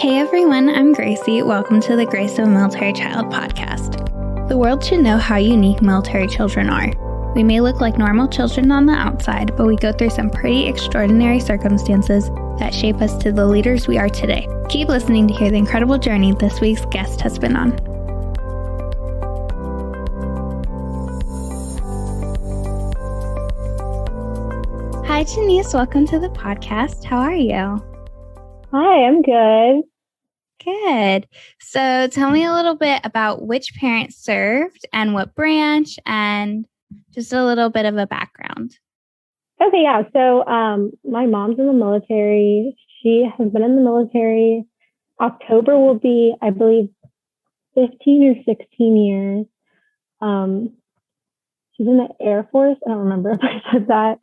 Hey everyone, I'm Gracie. Welcome to the Grace of a Military Child podcast. The world should know how unique military children are. We may look like normal children on the outside, but we go through some pretty extraordinary circumstances that shape us to the leaders we are today. Keep listening to hear the incredible journey this week's guest has been on. Hi Genise, welcome to the podcast. How are you? Hi, I'm good. Good. So tell me a little bit about which parent served and what branch and just a little bit of a background. Okay, yeah. So my mom's in the military. She has been in the military. October will be, I believe, 15 or 16 years. She's in the Air Force. I don't remember if I said that.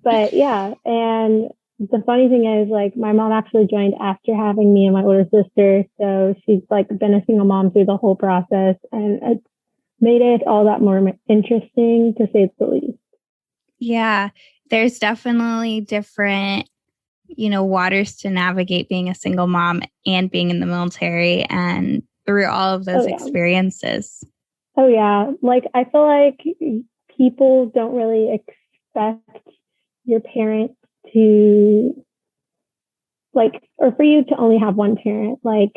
But yeah, and the funny thing is, like, my mom actually joined after having me and my older sister. So she's like been a single mom through the whole process, and it's made it all that more interesting, to say the least. Yeah, there's definitely different, waters to navigate being a single mom and being in the military and through all of those experiences. Oh, yeah. Like, I feel like people don't really expect your parents to, like, or for you to only have one parent. Like,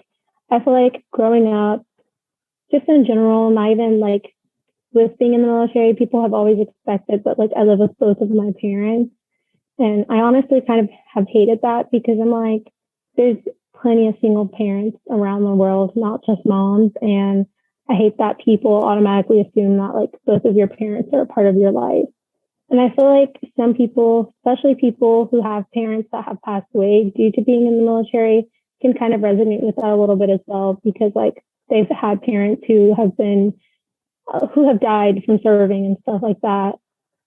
I feel like growing up, just in general, not even like with being in the military, people have always expected, but like I live with both of my parents. And I honestly kind of have hated that, because I'm like, there's plenty of single parents around the world, not just moms. And I hate that people automatically assume that like both of your parents are a part of your life. And I feel like some people, especially people who have parents that have passed away due to being in the military, can kind of resonate with that a little bit as well, because like they've had parents who have been, who have died from serving and stuff like that.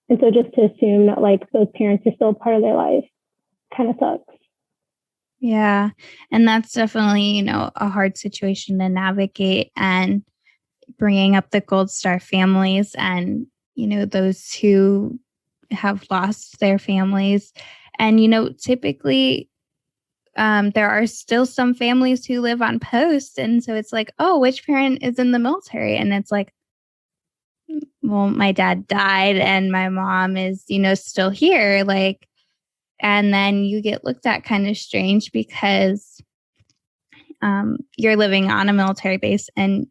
And so just to assume that like those parents are still part of their life kind of sucks. Yeah. And that's definitely, a hard situation to navigate, and bringing up the Gold Star families and, those who have lost their families. And, typically there are still some families who live on post. And so it's like, oh, which parent is in the military? And it's like, well, my dad died and my mom is, still here. Like, and then you get looked at kind of strange because you're living on a military base and,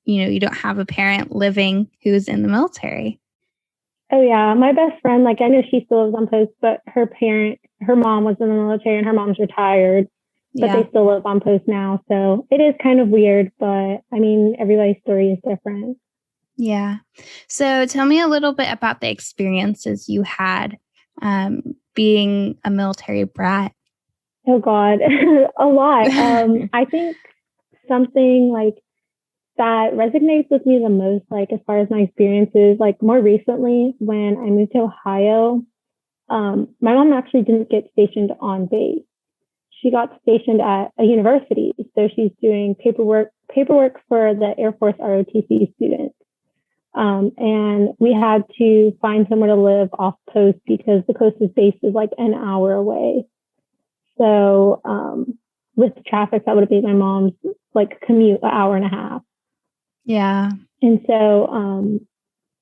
you don't have a parent living who's in the military. Oh, yeah. My best friend, like, I know she still lives on post, but her mom was in the military and her mom's retired, but they still live on post now. So it is kind of weird, but I mean, everybody's story is different. Yeah. So tell me a little bit about the experiences you had being a military brat. Oh, God, a lot. I think something like that resonates with me the most, like as far as my experiences, like more recently when I moved to Ohio, my mom actually didn't get stationed on base. She got stationed at a university. So she's doing paperwork for the Air Force ROTC students. And we had to find somewhere to live off post because the closest base is like an hour away. So with traffic, that would have been my mom's like commute an hour and a half. Yeah. And so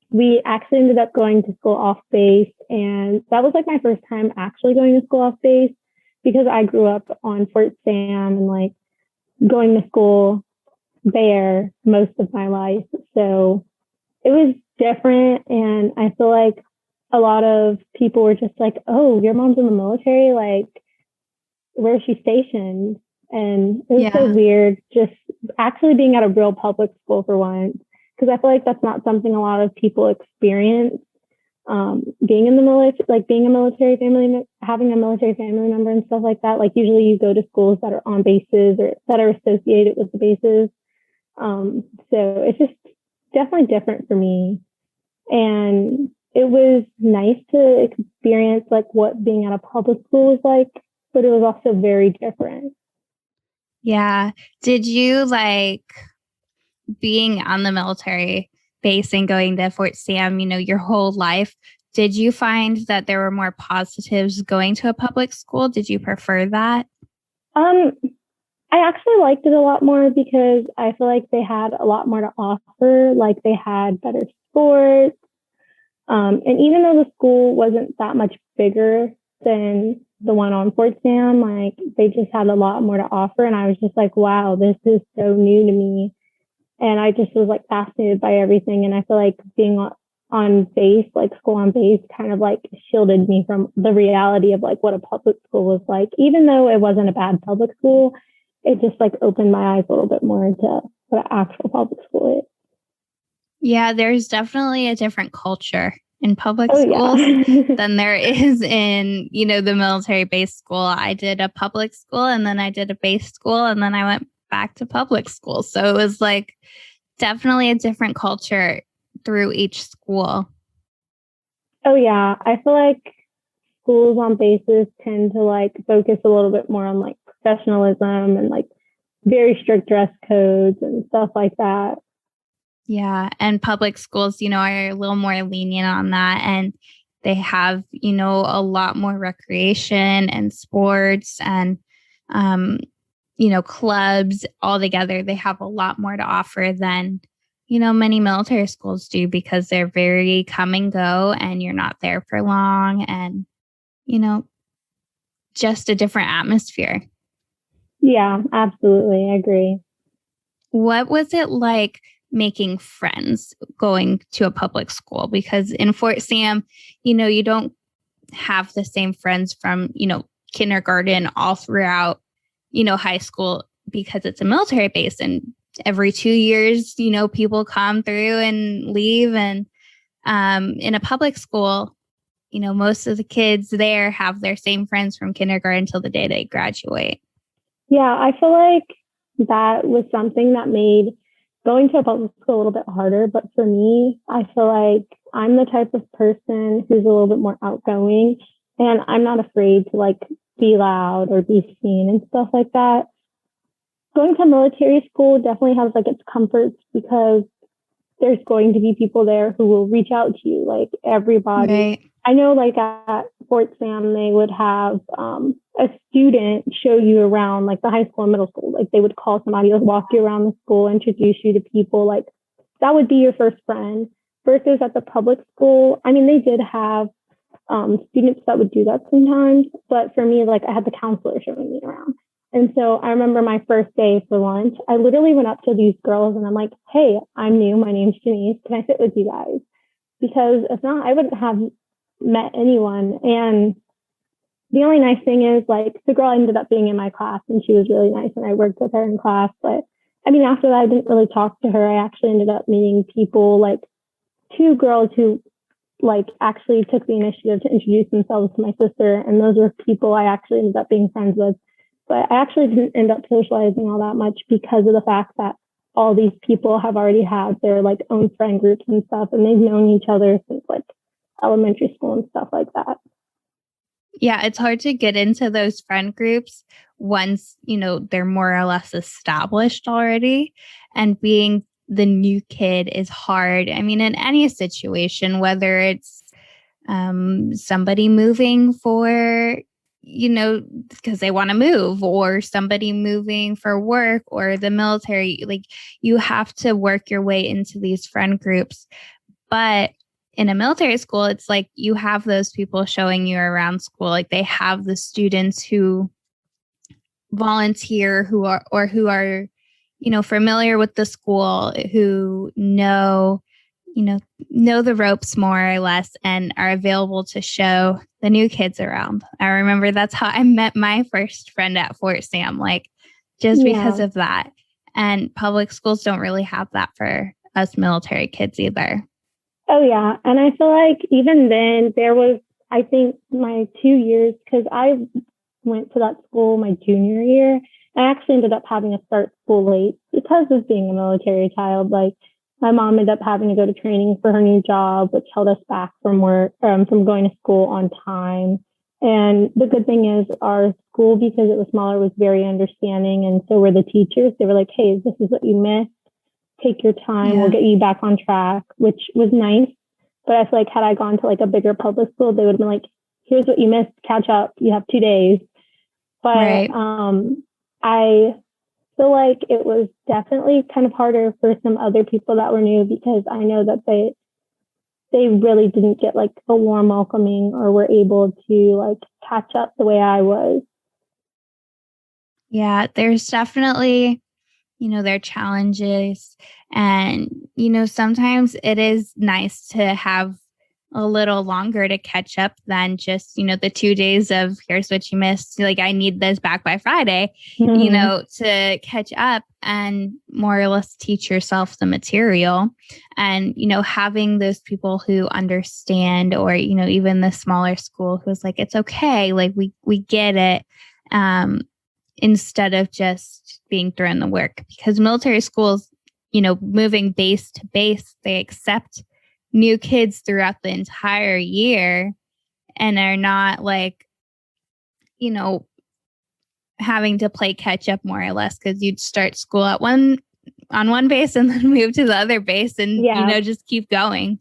we actually ended up going to school off base. And that was like my first time actually going to school off base, because I grew up on Fort Sam and like going to school there most of my life. So it was different. And I feel like a lot of people were just like, oh, your mom's in the military? Like, where is she stationed? And it was so weird just actually being at a real public school for once, because I feel like that's not something a lot of people experience. Being in the military, like being a military family, having a military family member and stuff like that. Like usually you go to schools that are on bases or that are associated with the bases. So it's just definitely different for me. And it was nice to experience like what being at a public school was like, but it was also very different. Yeah. Did you like being on the military base and going to Fort Sam, your whole life? Did you find that there were more positives going to a public school? Did you prefer that? Um, I actually liked it a lot more because I feel like they had a lot more to offer. Like they had better sports. And even though the school wasn't that much bigger than the one on Fort Sam, like they just had a lot more to offer. And I was just like, wow, this is so new to me. And I just was like fascinated by everything. And I feel like being on base, like school on base, kind of like shielded me from the reality of like what a public school was like. Even though it wasn't a bad public school, it just like opened my eyes a little bit more into what an actual public school is. Yeah, there's definitely a different culture in public Oh schools yeah. than there is in, the military base school. I did a public school and then I did a base school and then I went back to public school. So it was like definitely a different culture through each school. Oh yeah. I feel like schools on bases tend to like focus a little bit more on like professionalism and like very strict dress codes and stuff like that. Yeah. And public schools, are a little more lenient on that. And they have, a lot more recreation and sports and, clubs all together. They have a lot more to offer than, many military schools do because they're very come and go and you're not there for long and, just a different atmosphere. Yeah, absolutely. I agree. What was it like making friends going to a public school? Because in Fort Sam, you don't have the same friends from, kindergarten all throughout, high school because it's a military base and every 2 years, people come through and leave. And in a public school, most of the kids there have their same friends from kindergarten until the day they graduate. Yeah, I feel like that was something that made going to a public school a little bit harder. But for me, I feel like I'm the type of person who's a little bit more outgoing and I'm not afraid to like be loud or be seen and stuff like that. Going to military school definitely has like its comforts because there's going to be people there who will reach out to you, like everybody. Right. I know like at Fort Sam, they would have a student show you around like the high school and middle school. Like they would call somebody to walk you around the school, introduce you to people. Like that would be your first friend. Versus at the public school, I mean, they did have students that would do that sometimes. But for me, like I had the counselor showing me around. And so I remember my first day for lunch, I literally went up to these girls and I'm like, hey, I'm new. My name's Genise. Can I sit with you guys? Because if not, I wouldn't have met anyone. And the only nice thing is like the girl ended up being in my class and she was really nice and I worked with her in class. But I mean, after that, I didn't really talk to her. I actually ended up meeting people like two girls who like actually took the initiative to introduce themselves to my sister. And those were people I actually ended up being friends with. But I actually didn't end up socializing all that much because of the fact that all these people have already had their like own friend groups and stuff, and they've known each other since like elementary school and stuff like that. Yeah, it's hard to get into those friend groups once, they're more or less established already. And being the new kid is hard. I mean, in any situation, whether it's somebody moving for, because they want to move, or somebody moving for work, or the military, like you have to work your way into these friend groups. But in a military school, it's like you have those people showing you around school. Like they have the students who volunteer who are familiar with the school, who know the ropes more or less and are available to show the new kids around. I remember that's how I met my first friend at Fort Sam, like just because of that. And public schools don't really have that for us military kids either. Oh yeah. And I feel like even then there was, I think my 2 years, because I went to that school my junior year. I actually ended up having to start school late because of being a military child. Like my mom ended up having to go to training for her new job, which held us back from work, from going to school on time. And the good thing is our school, because it was smaller, was very understanding. And so were the teachers. They were like, hey, this is what you missed. Take your time. Yeah. We'll get you back on track, which was nice. But I feel like had I gone to like a bigger public school, they would have been like, here's what you missed. Catch up. You have 2 days. But right. I feel like it was definitely kind of harder for some other people that were new because I know that they really didn't get like a warm welcoming or were able to like catch up the way I was. Yeah, there's definitely, their challenges. And, sometimes it is nice to have a little longer to catch up than just, the 2 days of here's what you missed. Like, I need this back by Friday, to catch up and more or less teach yourself the material. And, having those people who understand, or, even the smaller school who's like, it's okay. Like, we get it. Instead of just being thrown the work, because military schools, moving base to base, they accept new kids throughout the entire year and are not like, having to play catch up more or less, because you'd start school on one base and then move to the other base and, just keep going.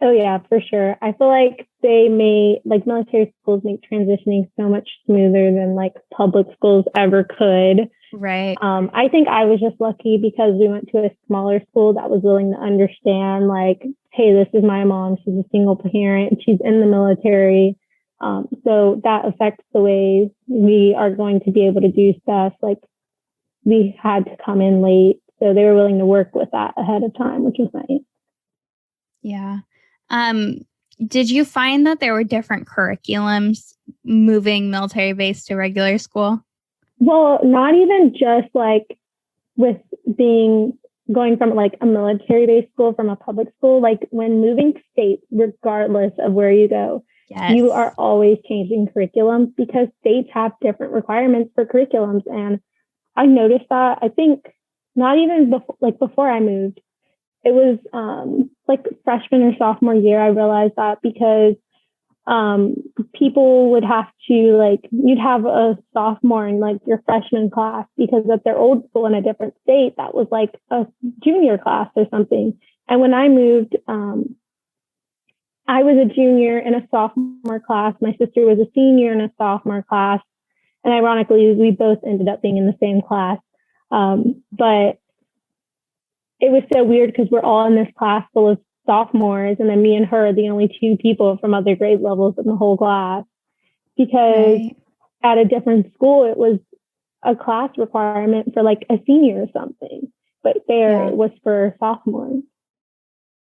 Oh, yeah, for sure. I feel like military schools make transitioning so much smoother than like public schools ever could. Right. I think I was just lucky because we went to a smaller school that was willing to understand, like, hey, this is my mom. She's a single parent. She's in the military. So that affects the way we are going to be able to do stuff. Like, we had to come in late. So they were willing to work with that ahead of time, which was nice. Yeah. Did you find that there were different curriculums moving military base to regular school? Well, not even just like with going from like a military based school from a public school, like when moving states, regardless of where you go, yes, you are always changing curriculums because states have different requirements for curriculums. And I noticed that, I think not even before I moved, it was like freshman or sophomore year, I realized that because people would have to like, you'd have a sophomore in like your freshman class because at their old school in a different state, that was like a junior class or something. And when I moved, I was a junior in a sophomore class. My sister was a senior in a sophomore class. And ironically, we both ended up being in the same class. But it was so weird because we're all in this class full of sophomores, and then me and her are the only two people from other grade levels in the whole class. Because at a different school, it was a class requirement for like a senior or something, but there it was for sophomores.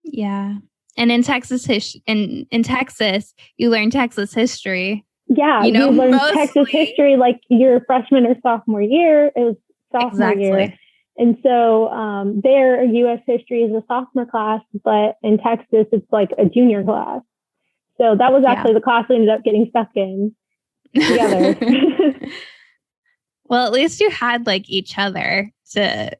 Yeah. And in Texas, in Texas, you learn Texas history. Yeah, you learn Texas history like your freshman or sophomore year. It was sophomore year. And so their U.S. history is a sophomore class, but in Texas, it's like a junior class. So that was actually the class we ended up getting stuck in together. Well, at least you had like each other to,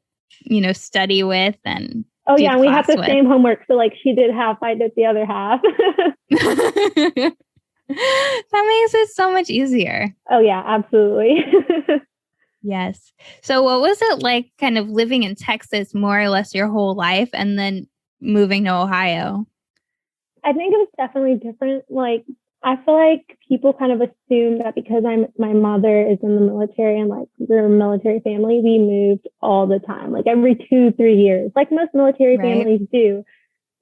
study with and and we had the same homework. So like she did half, I did the other half. That makes it so much easier. Oh, yeah, absolutely. Yes. So what was it like kind of living in Texas more or less your whole life and then moving to Ohio? I think it was definitely different. Like, I feel like people kind of assume that because my mother is in the military and like we're a military family, we moved all the time, like every 2-3 years, like most military families do.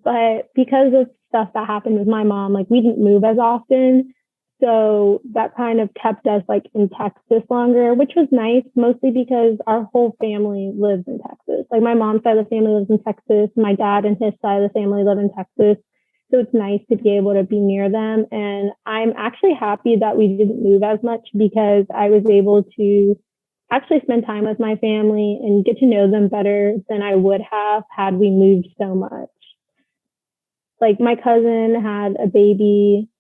But because of stuff that happened with my mom, like we didn't move as often. So that kind of kept us like in Texas longer, which was nice, mostly because our whole family lives in Texas. Like my mom's side of the family lives in Texas. My dad and his side of the family live in Texas. So it's nice to be able to be near them. And I'm actually happy that we didn't move as much because I was able to actually spend time with my family and get to know them better than I would have had we moved so much. Like my cousin had a baby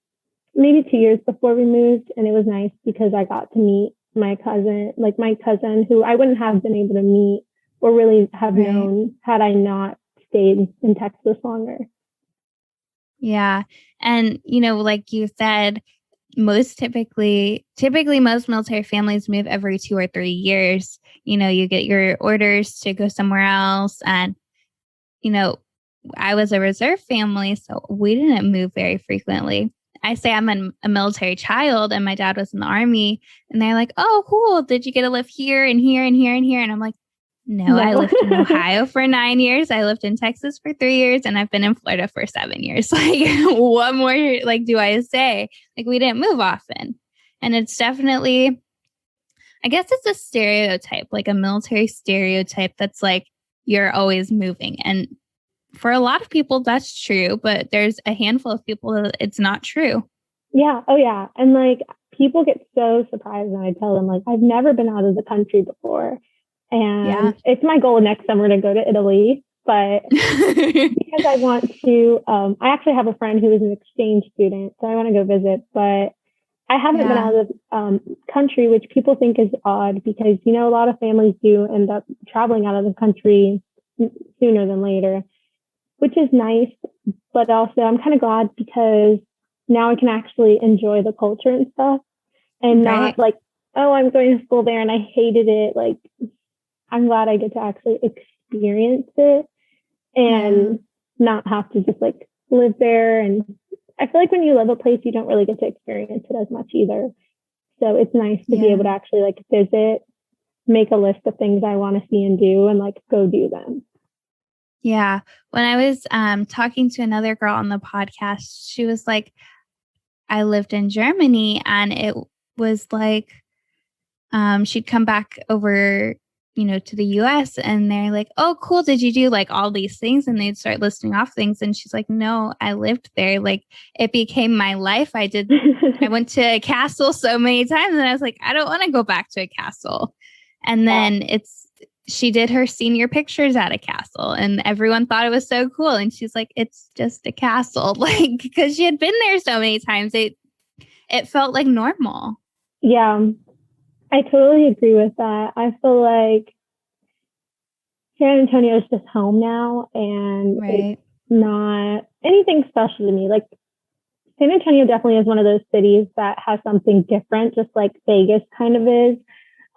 maybe 2 years before we moved. And it was nice because I got to meet my cousin who I wouldn't have been able to meet or really have known had I not stayed in Texas longer. Yeah. And, like you said, typically most military families move every 2 or 3 years. You get your orders to go somewhere else. And, I was a reserve family, so we didn't move very frequently. I say I'm a military child and my dad was in the army, and they're like, oh, cool. Did you get to live here and here and here and here? And I'm like, no, I lived in Ohio for 9 years. I lived in Texas for 3 years, and I've been in Florida for 7 years. Like, what more like do I say? Like, we didn't move often. And it's definitely, I guess it's a stereotype, like a military stereotype that's like, you're always moving. And for a lot of people, that's true, but there's a handful of people that it's not true. Yeah. Oh, yeah. And like people get so surprised when I tell them, like, I've never been out of the country before. And it's my goal next summer to go to Italy. But because I want to, I actually have a friend who is an exchange student, so I want to go visit. But I haven't been out of the country, which people think is odd because, you know, a lot of families do end up traveling out of the country sooner than later, which is nice. But also, I'm kind of glad because now I can actually enjoy the culture and stuff and not like, oh, I'm going to school there and I hated it. Like, I'm glad I get to actually experience it and not have to just like live there. And I feel like when you live a place, you don't really get to experience it as much either. So it's nice to be able to actually like visit, make a list of things I want to see and do, and like go do them. Yeah. When I was talking to another girl on the podcast, she was like, I lived in Germany, and it was like she'd come back over, you know, to the US, and they're like, oh, cool. Did you do like all these things? And they'd start listing off things. And she's like, no, I lived there. Like, it became my life. I went to a castle so many times, and I was like, I don't want to go back to a castle. And then she did her senior pictures at a castle, and everyone thought it was so cool. And she's like, it's just a castle. Like, because she had been there so many times, it felt like normal. Yeah, I totally agree with that. I feel like San Antonio is just home now, and it's not anything special to me. Like, San Antonio definitely is one of those cities that has something different, just like Vegas kind of is.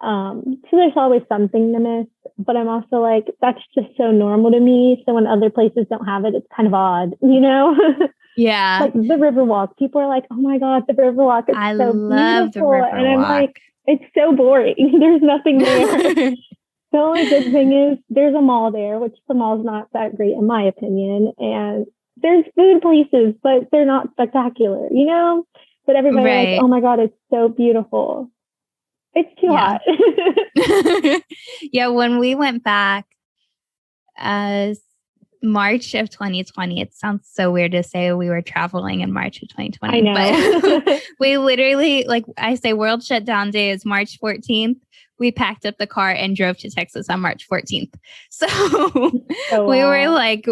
So there's always something to miss, but I'm also like, that's just so normal to me. So when other places don't have it, it's kind of odd, you know? Yeah. Like the Riverwalk. People are like, oh my God, the Riverwalk is so love beautiful. The Riverwalk. And I'm like, it's so boring. There's nothing there. The only good thing is there's a mall there, which the mall's not that great in my opinion. And there's food places, but they're not spectacular, you know? But everybody's like, oh my God, it's so beautiful. It's too hot. Yeah, when we went back March of 2020, it sounds so weird to say we were traveling in March of 2020. I know. But we literally, like I say, World Shutdown Day is March 14th. We packed up the car and drove to Texas on March 14th. So we were like,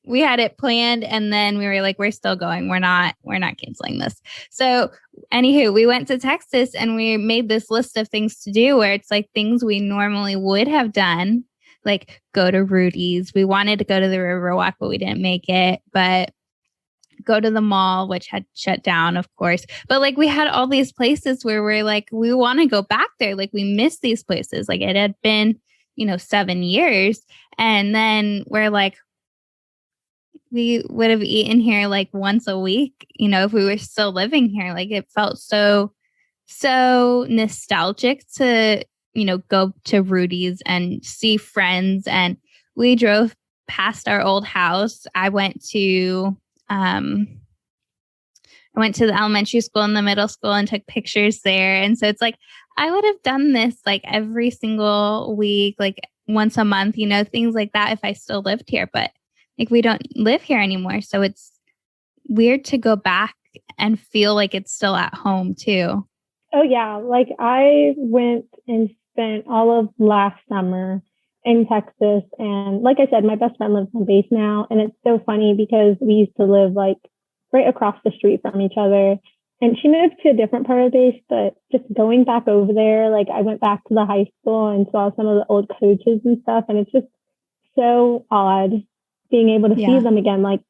we had it planned, and then we were like, we're still going. We're not canceling this. So anywho, we went to Texas and we made this list of things to do where it's like things we normally would have done, like go to Rudy's. We wanted to go to the Riverwalk, but we didn't make it. But go to the mall, which had shut down, of course. But like we had all these places where we're like, we want to go back there. Like we miss these places. Like it had been, 7 years. And then we're like, we would have eaten here like once a week, if we were still living here. Like it felt so nostalgic to, go to Rudy's and see friends. And we drove past our old house. I went to the elementary school and the middle school and took pictures there. And so it's like, I would have done this like every single week, like once a month, things like that if I still lived here. But like we don't live here anymore. So it's weird to go back and feel like it's still at home too. Oh yeah. Like I went and spent all of last summer in Texas. And like I said, my best friend lives on base now. And it's so funny because we used to live like right across the street from each other. And she moved to a different part of the base, but just going back over there, like I went back to the high school and saw some of the old coaches and stuff. And it's just so odd being able to see them again. Like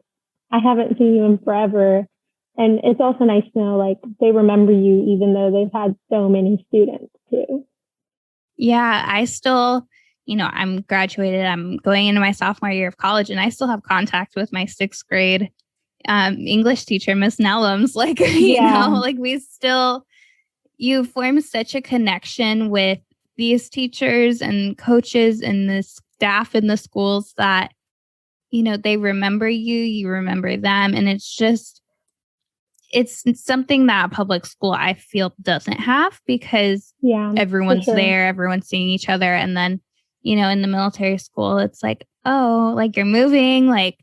I haven't seen you in forever. And it's also nice to know like they remember you, even though they've had so many students too. Yeah, I still, I'm graduated. I'm going into my sophomore year of college, and I still have contact with my 6th grade English teacher, Miss Nellums, like, Yeah. like you form such a connection with these teachers and coaches and the staff in the schools that, they remember you, you remember them. And it's something that public school, I feel, doesn't have because Yeah, everyone's sure. there, everyone's seeing each other. And then, in the military school, it's like, oh, like you're moving. Like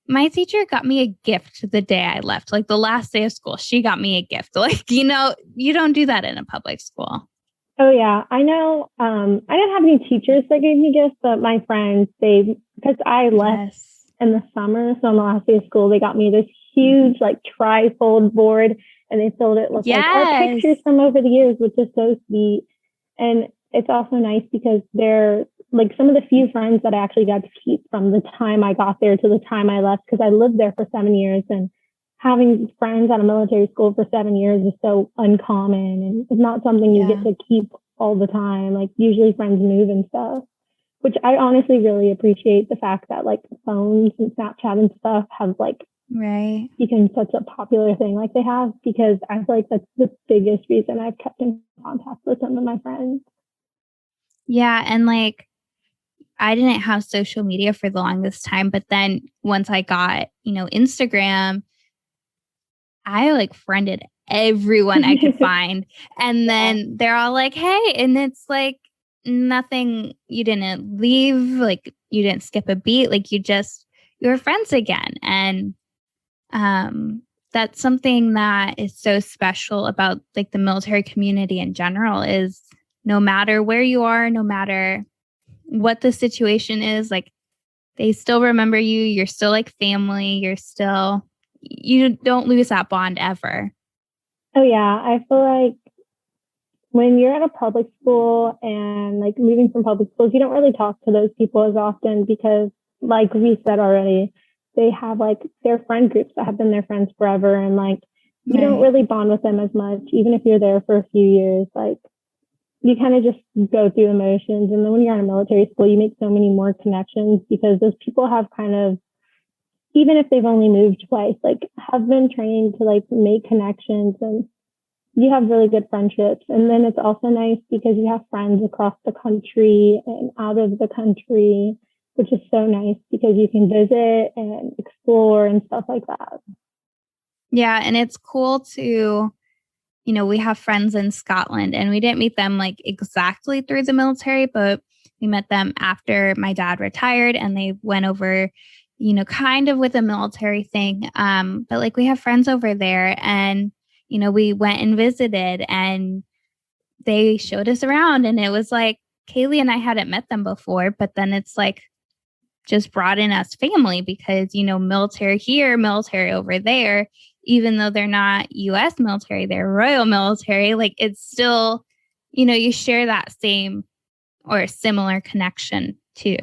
my teacher got me a gift the day I left, like the last day of school, she got me a gift. Like, you don't do that in a public school. Oh yeah, I know. I didn't have any teachers that gave me gifts, but my friends, because I left in the summer, so on the last day of school, they got me this huge like trifold board, and they filled it with like our pictures from over the years, which is so sweet. And it's also nice because they're like some of the few friends that I actually got to keep from the time I got there to the time I left, because I lived there for 7 years, and having friends at a military school for 7 years is so uncommon, and it's not something you get to keep all the time. Like usually friends move and stuff, which I honestly really appreciate the fact that like phones and Snapchat and stuff have like become such a popular thing like they have, because I feel like that's the biggest reason I've kept in contact with some of my friends. Yeah. And like, I didn't have social media for the longest time, but then once I got, Instagram, I like friended everyone I could find. And then they're all like, hey, and it's like nothing, you didn't leave, like you didn't skip a beat, like you're friends again. And that's something that is so special about like the military community in general is no matter where you are, no matter what the situation is, like they still remember you. You're still like family. You don't lose that bond ever. Oh yeah. I feel like when you're at a public school and like moving from public schools, you don't really talk to those people as often because like we said already, they have like their friend groups that have been their friends forever. And like, you don't really bond with them as much, even if you're there for a few years. Like you kind of just go through the motions. And then when you're at a military school, you make so many more connections because those people have kind of, even if they've only moved twice, like have been trained to like make connections, and you have really good friendships. And then it's also nice because you have friends across the country and out of the country, which is so nice because you can visit and explore and stuff like that. Yeah. And it's cool to, we have friends in Scotland and we didn't meet them like exactly through the military, but we met them after my dad retired and they went over, kind of with a military thing. But like we have friends over there and, we went and visited and they showed us around and it was like Kaylee and I hadn't met them before, but then it's like just brought in as family because, military here, military over there, even though they're not US military, they're Royal Military, like it's still, you share that same or similar connection too.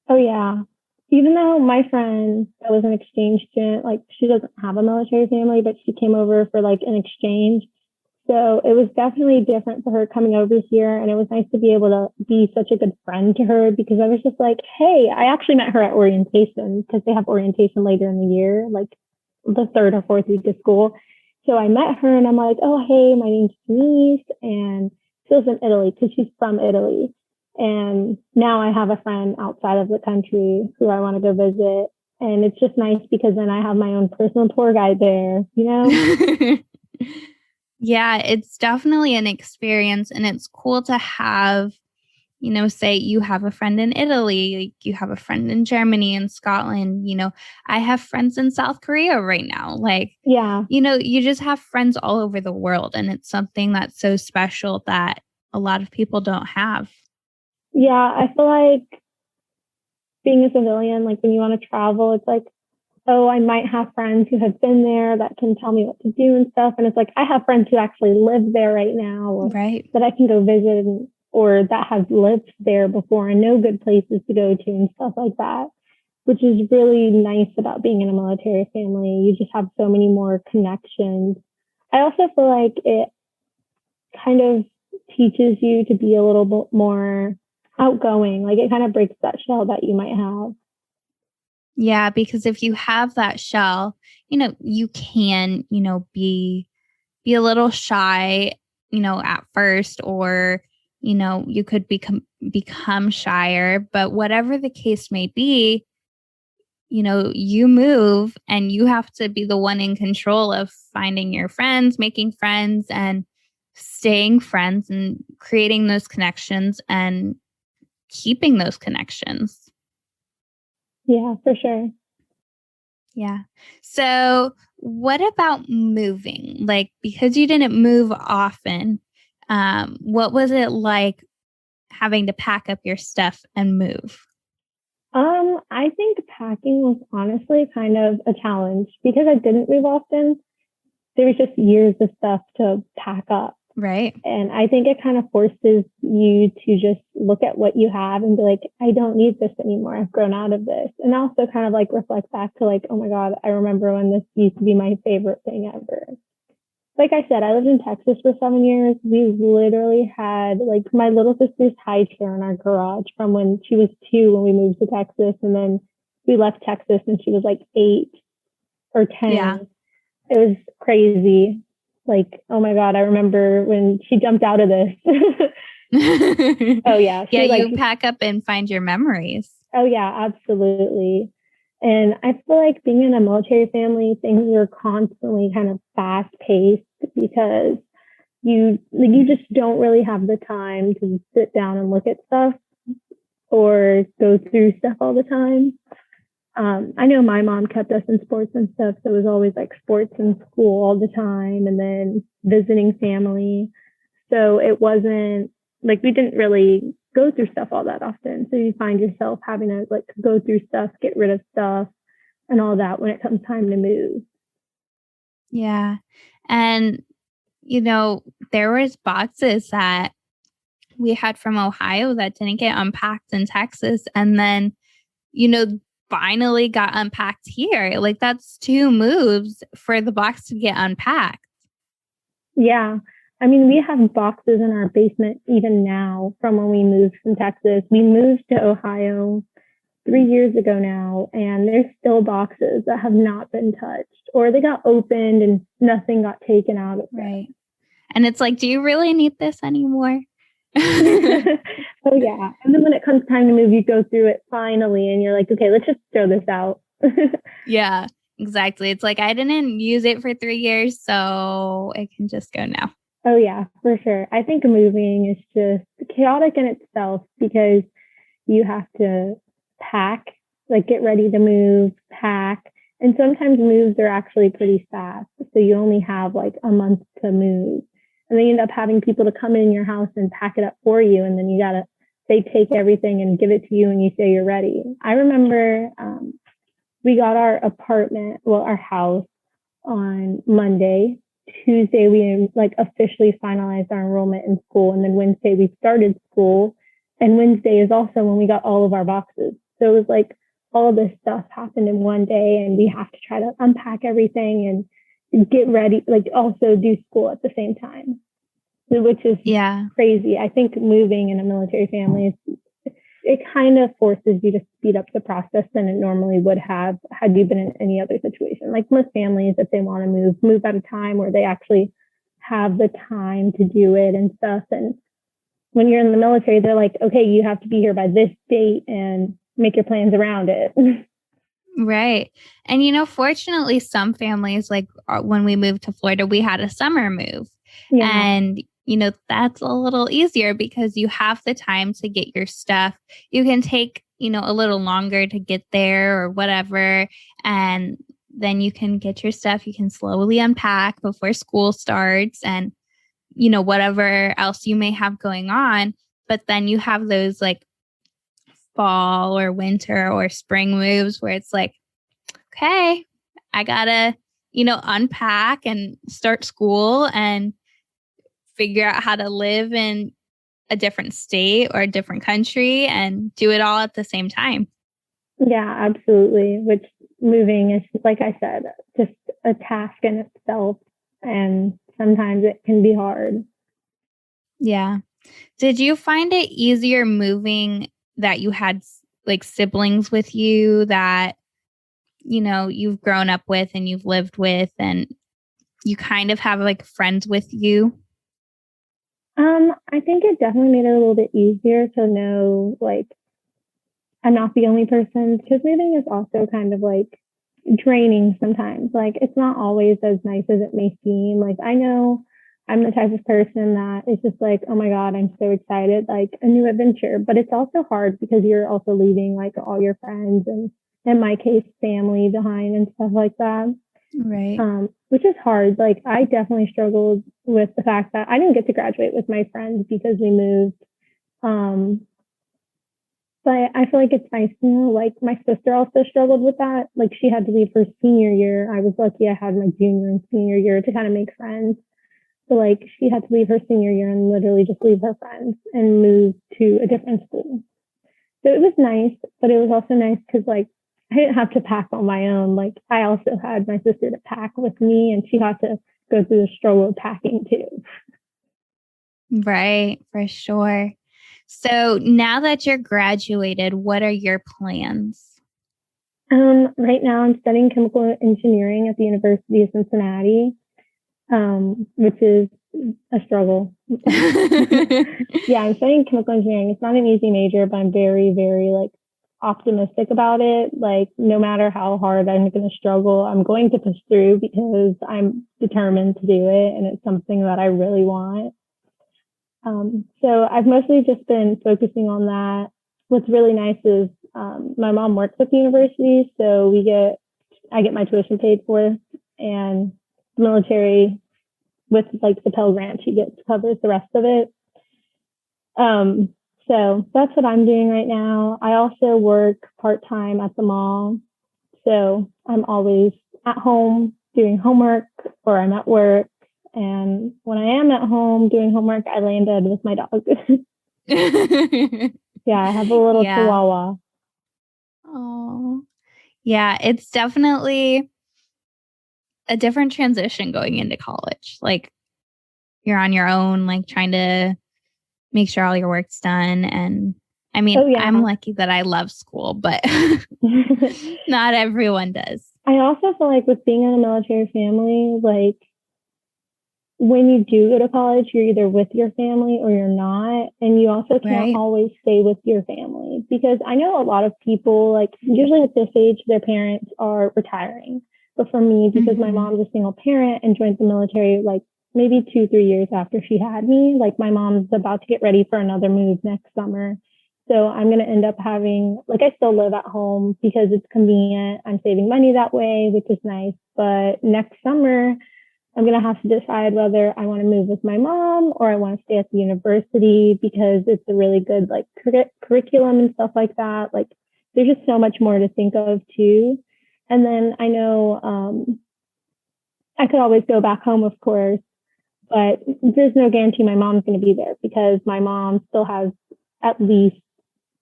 Oh, yeah. Even though my friend that was an exchange student, like she doesn't have a military family, but she came over for like an exchange. So it was definitely different for her coming over here. And it was nice to be able to be such a good friend to her because I was just like, hey, I actually met her at orientation because they have orientation later in the year, like the third or fourth week of school. So I met her and I'm like, oh, hey, my name's Genise. And she lives in Italy because she's from Italy. And now I have a friend outside of the country who I want to go visit. And it's just nice because then I have my own personal tour guide there, Yeah, it's definitely an experience and it's cool to have, say you have a friend in Italy, like you have a friend in Germany and Scotland, I have friends in South Korea right now. Like, you just have friends all over the world and it's something that's so special that a lot of people don't have. Yeah, I feel like being a civilian, like when you want to travel, it's like, oh, I might have friends who have been there that can tell me what to do and stuff. And it's like, I have friends who actually live there right now, or that I can go visit, or that have lived there before and know good places to go to and stuff like that, which is really nice about being in a military family. You just have so many more connections. I also feel like it kind of teaches you to be a little bit more outgoing. Like it kind of breaks that shell that you might have. Yeah, because if you have that shell, you can, be a little shy, at first, or, you could become shyer, but whatever the case may be, you move and you have to be the one in control of finding your friends, making friends, and staying friends and creating those connections and keeping those connections. Yeah, for sure. Yeah. So, what about moving? Like, because you didn't move often, what was it like having to pack up your stuff and move? I think packing was honestly kind of a challenge because I didn't move often. There was just years of stuff to pack up. Right. And I think it kind of forces you to just look at what you have and be like, I don't need this anymore. I've grown out of this. And also kind of like reflect back to like, oh my God, I remember when this used to be my favorite thing ever. Like I said, I lived in Texas for 7 years. We literally had like my little sister's high chair in our garage from when she was 2 when we moved to Texas. And then we left Texas and she was like 8 or 10. Yeah. It was crazy. Like, oh my God, I remember when she jumped out of this. Oh yeah. Yeah, She like, you pack up and find your memories. oh yeah, absolutely. And I feel like being in a military family, things are constantly kind of fast paced because you just don't really have the time to sit down and look at stuff or go through stuff all the time. I know my mom kept us in sports and stuff, so it was always like sports in school all the time, and then visiting family. So it wasn't like we didn't really go through stuff all that often. So you find yourself having to like go through stuff, get rid of stuff, and all that when it comes time to move. Yeah. And, there was boxes that we had from Ohio that didn't get unpacked in Texas. And then, you know, finally got unpacked here. Like that's 2 moves for the box to get unpacked. Yeah. I mean, we have boxes in our basement even now from when we moved from Texas. We moved to Ohio 3 years ago now, and there's still boxes that have not been touched or they got opened and nothing got taken out of them. Right. And it's like, do you really need this anymore? Oh, yeah. And then when it comes time to move, you go through it finally and you're like, okay, let's just throw this out. Yeah, exactly. It's like, I didn't use it for 3 years, so it can just go now. Oh, yeah, for sure. I think moving is just chaotic in itself because you have to pack, like get ready to move, pack. And sometimes moves are actually pretty fast. So you only have like a month to move. And then you end up having people to come in your house and pack it up for you. And then they take everything and give it to you and you say you're ready. I remember we got our house on Monday. Tuesday, we like officially finalized our enrollment in school. And then Wednesday, we started school. And Wednesday is also when we got all of our boxes. So it was like all of this stuff happened in one day, and we have to try to unpack everything and get ready, like also do school at the same time, which is crazy. I think moving in a military family it kind of forces you to speed up the process than it normally would have had you been in any other situation. Like most families, if they want to move at a time where they actually have the time to do it and stuff. And when you're in the military, they're like, okay, you have to be here by this date and make your plans around it. Right. And, fortunately, some families, like when we moved to Florida, we had a summer move. Yeah. And, that's a little easier because you have the time to get your stuff. You can take, a little longer to get there or whatever. And then you can get your stuff. You can slowly unpack before school starts and, whatever else you may have going on. But then you have those like fall or winter or spring moves where it's like, okay, I gotta, unpack and start school and figure out how to live in a different state or a different country and do it all at the same time. Yeah, absolutely. Which moving is, like I said, just a task in itself. And sometimes it can be hard. Yeah. Did you find it easier moving that you had like siblings with you that you've grown up with and you've lived with, and you kind of have like friends with you? I think it definitely made it a little bit easier to know like I'm not the only person, because moving is also kind of like draining sometimes. Like it's not always as nice as it may seem. Like I know I'm the type of person that is just like, oh my God, I'm so excited, like a new adventure. But it's also hard because you're also leaving like all your friends and in my case, family behind and stuff like that. Right. Which is hard. Like I definitely struggled with the fact that I didn't get to graduate with my friends because we moved. Um, but I feel like it's nice to know, like my sister also struggled with that. Like she had to leave her senior year. I was lucky I had my junior and senior year to kind of make friends. So like she had to leave her senior year and literally just leave her friends and move to a different school. So it was nice, but it was also nice because like I didn't have to pack on my own. Like I also had my sister to pack with me, and she had to go through the struggle of packing too. Right, for sure. So now that you're graduated, what are your plans? Right now I'm studying chemical engineering at the University of Cincinnati, which is a struggle. Yeah, I'm studying chemical engineering. It's not an easy major, but I'm very, very like optimistic about it. Like no matter how hard I'm going to struggle, I'm going to push through because I'm determined to do it, and it's something that I really want. So I've mostly just been focusing on that. What's really nice is my mom works at the university, so I get my tuition paid for, and the military with like the Pell Grant, she gets covers the rest of it. Um, so that's what I'm doing right now. I also work part time at the mall, so I'm always at home doing homework or I'm at work. And when I am at home doing homework, I lay in bed with my dog. Yeah, I have a little Yeah. chihuahua. Oh, yeah. It's definitely a different transition going into college. Like you're on your own, like trying to make sure all your work's done. And I mean, Oh, yeah. I'm lucky that I love school, but not everyone does. I also feel like with being in a military family, like when you do go to college, you're either with your family or you're not. And you also can't Right. always stay with your family, because I know a lot of people, like usually at this age, their parents are retiring. But for me, because my Mm-hmm. mom's a single parent and joined the military like maybe 2, 3 years after she had me, like my mom's about to get ready for another move next summer. So I'm going to end up having, like, I still live at home because it's convenient. I'm saving money that way, which is nice. But next summer, I'm going to have to decide whether I want to move with my mom or I want to stay at the university, because it's a really good like curriculum and stuff like that. Like there's just so much more to think of too. And then I know I could always go back home, of course, but there's no guarantee my mom's going to be there, because my mom still has at least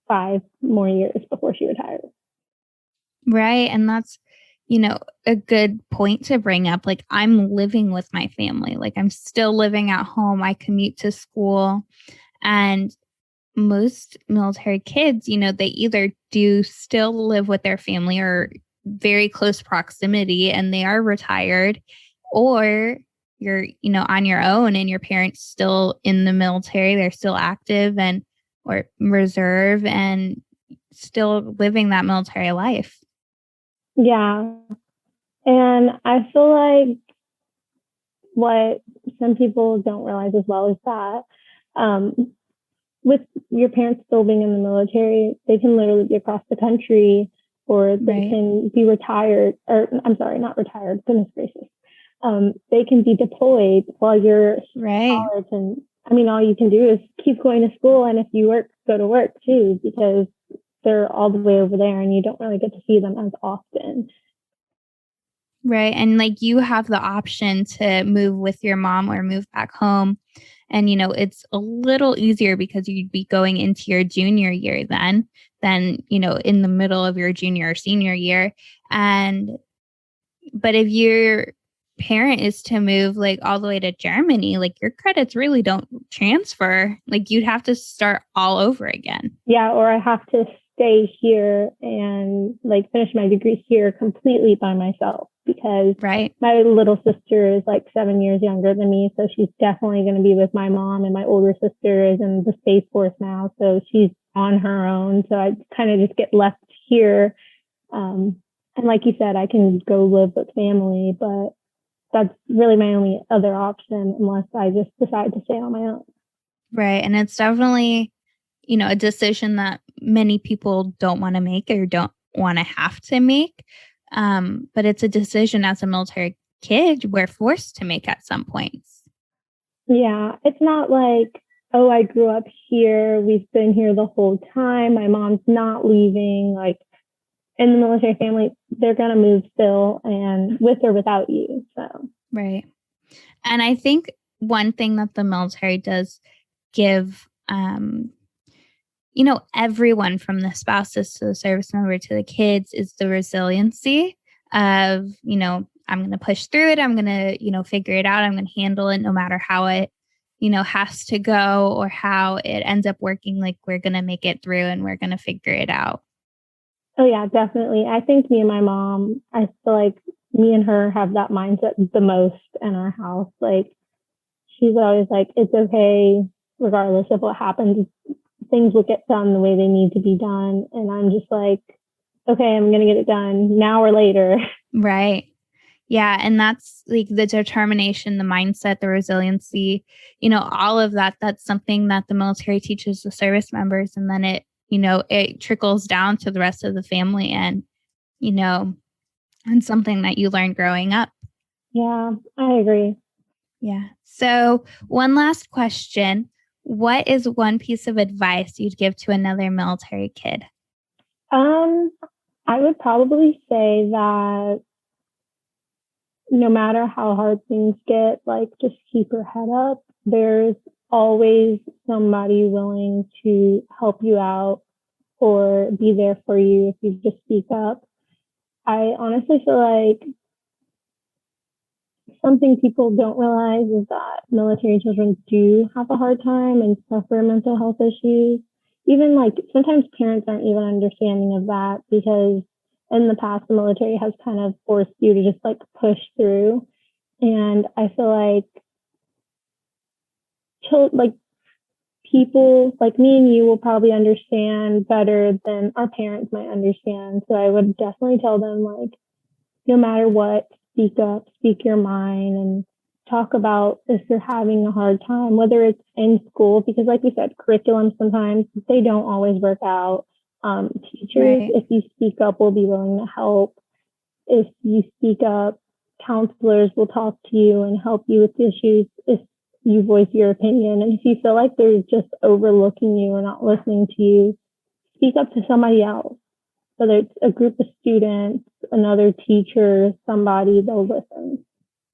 5 more years before she retires. Right. And that's, a good point to bring up. Like, I'm living with my family. Like, I'm still living at home. I commute to school. And most military kids, they either do still live with their family or very close proximity and they are retired, or you're, on your own and your parents still in the military. They're still active and or reserve and still living that military life. Yeah. And I feel like what some people don't realize as well is that um, with your parents still being in the military, they can literally be across the country, or they Right. can be retired, or I'm sorry, not retired, goodness gracious. They can be deployed while you're in Right. college. And I mean, all you can do is keep going to school. And if you work, go to work too, because they're all the way over there and you don't really get to see them as often. Right. And like you have the option to move with your mom or move back home. And, it's a little easier because you'd be going into your junior year then, than, in the middle of your junior or senior year. But if your parent is to move like all the way to Germany, like your credits really don't transfer. Like you'd have to start all over again. Yeah, or I have to stay here and like finish my degree here completely by myself, because Right. my little sister is like 7 years younger than me. So she's definitely going to be with my mom, and my older sister is in the Space Force now. So she's on her own. So I kind of just get left here. And like you said, I can go live with family, but that's really my only other option unless I just decide to stay on my own. Right. And it's definitely, a decision that many people don't want to make or don't want to have to make. But it's a decision as a military kid we're forced to make at some points. Yeah, it's not like, oh, I grew up here. We've been here the whole time. My mom's not leaving. Like in the military family, they're going to move still, and with or without you. So, right. And I think one thing that the military does give, everyone from the spouses to the service member to the kids is the resiliency of, I'm going to push through it. I'm going to, figure it out. I'm going to handle it no matter how it, has to go or how it ends up working. Like we're going to make it through and we're going to figure it out. oh yeah, definitely. I think me and my mom, I feel like me and her have that mindset the most in our house. Like she's always like, it's okay, regardless of what happens, things will get done the way they need to be done. And I'm just like, okay, I'm going to get it done now or later. Right. Yeah. And that's like the determination, the mindset, the resiliency, all of that. That's something that the military teaches the service members. And then it trickles down to the rest of the family and something that you learn growing up. Yeah, I agree. Yeah. So one last question. What is one piece of advice you'd give to another military kid? I would probably say that no matter how hard things get, like just keep your head up. There's always somebody willing to help you out or be there for you if you just speak up. I honestly feel like something people don't realize is that military children do have a hard time and suffer mental health issues. Even like sometimes parents aren't even understanding of that, because in the past, the military has kind of forced you to just like push through. And I feel like people like me and you will probably understand better than our parents might understand. So I would definitely tell them, like, no matter what, speak up, speak your mind, and talk about if you're having a hard time, whether it's in school, because like we said, curriculum sometimes they don't always work out. Teachers, Right. if you speak up, will be willing to help. If you speak up, counselors will talk to you and help you with issues if you voice your opinion. And if you feel like they're just overlooking you or not listening to you, speak up to somebody else, whether it's a group of students, another teacher, somebody, they'll listen.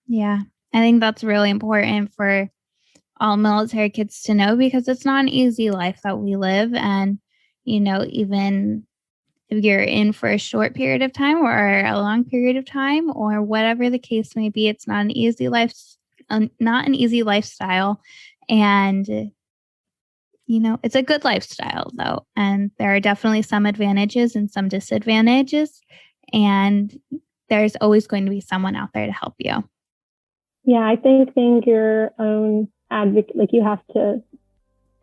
Yeah. I think that's really important for all military kids to know, because it's not an easy life that we live. And, even if you're in for a short period of time or a long period of time or whatever the case may be, it's not an easy lifestyle. And, it's a good lifestyle though. And there are definitely some advantages and some disadvantages. And there's always going to be someone out there to help you. Yeah, I think being your own advocate, like you have to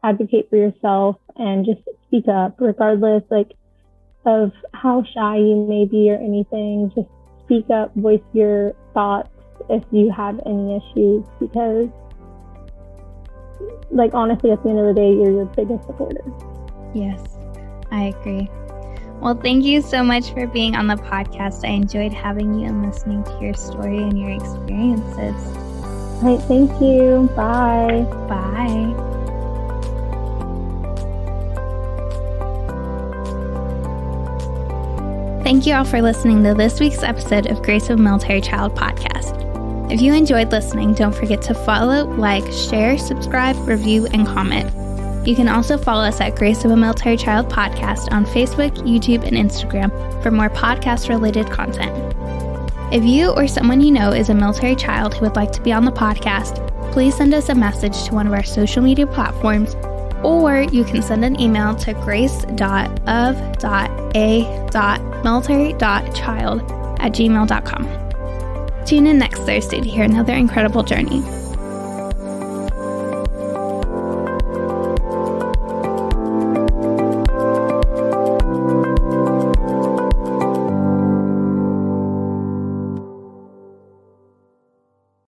advocate for yourself and just speak up, regardless like of how shy you may be or anything. Just speak up, voice your thoughts if you have any issues, because like honestly, at the end of the day, you're your biggest supporter. Yes, I agree. Well, thank you so much for being on the podcast. I enjoyed having you and listening to your story and your experiences. All right, thank you. Bye. Bye. Thank you all for listening to this week's episode of Grace of a Military Child podcast. If you enjoyed listening, don't forget to follow, like, share, subscribe, review, and comment. You can also follow us at Grace of a Military Child podcast on Facebook, YouTube, and Instagram for more podcast-related content. If you or someone you know is a military child who would like to be on the podcast, please send us a message to one of our social media platforms or you can send an email to grace.of.a.military.child@gmail.com. Tune in next Thursday to hear another incredible journey.